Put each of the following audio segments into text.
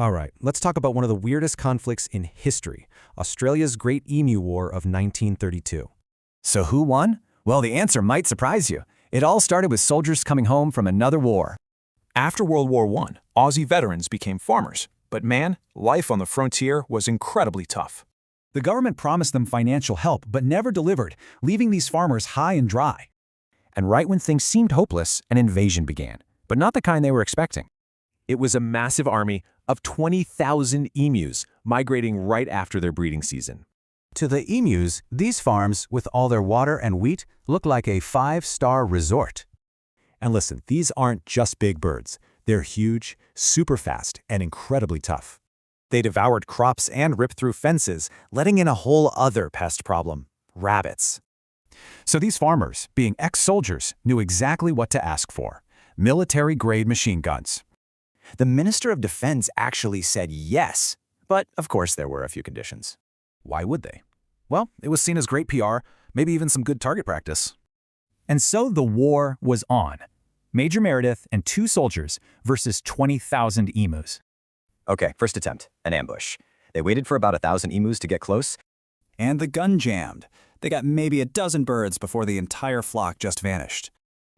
All right, let's talk about one of the weirdest conflicts in history, Australia's Great Emu War of 1932. So who won? Well, the answer might surprise you. It all started with soldiers coming home from another war. After World War I, Aussie veterans became farmers. But man, life on the frontier was incredibly tough. The government promised them financial help but never delivered, leaving these farmers high and dry. And right when things seemed hopeless, an invasion began, but not the kind they were expecting. It was a massive army of 20,000 emus migrating right after their breeding season. To the emus, these farms, with all their water and wheat, look like a five-star resort. And listen, these aren't just big birds. They're huge, super fast, and incredibly tough. They devoured crops and ripped through fences, letting in a whole other pest problem: rabbits. So these farmers, being ex-soldiers, knew exactly what to ask for: military-grade machine guns. The Minister of Defense actually said yes, but of course there were a few conditions. Why would they? Well, it was seen as great PR, maybe even some good target practice. And so the war was on. Major Meredith and 2 soldiers versus 20,000 emus. Okay, first attempt, an ambush. They waited for about 1,000 emus to get close. And the gun jammed. They got maybe a dozen birds before the entire flock just vanished.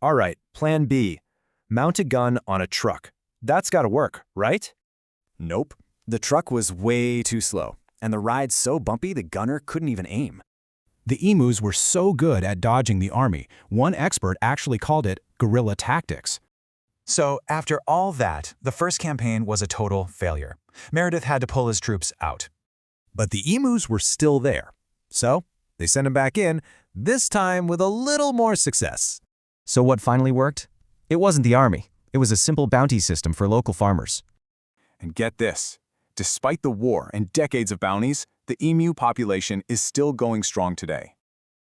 All right, plan B. Mount a gun on a truck. That's gotta work, right? Nope. The truck was way too slow, and the ride so bumpy the gunner couldn't even aim. The emus were so good at dodging the army, one expert actually called it guerrilla tactics. So after all that, the first campaign was a total failure. Meredith had to pull his troops out. But the emus were still there. So they sent him back in, this time with a little more success. So what finally worked? It wasn't the army. It was a simple bounty system for local farmers. And get this, despite the war and decades of bounties, the emu population is still going strong today.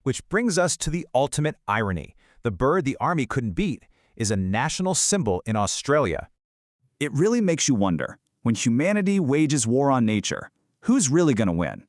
Which brings us to the ultimate irony. The bird the army couldn't beat is a national symbol in Australia. It really makes you wonder, when humanity wages war on nature, who's really going to win?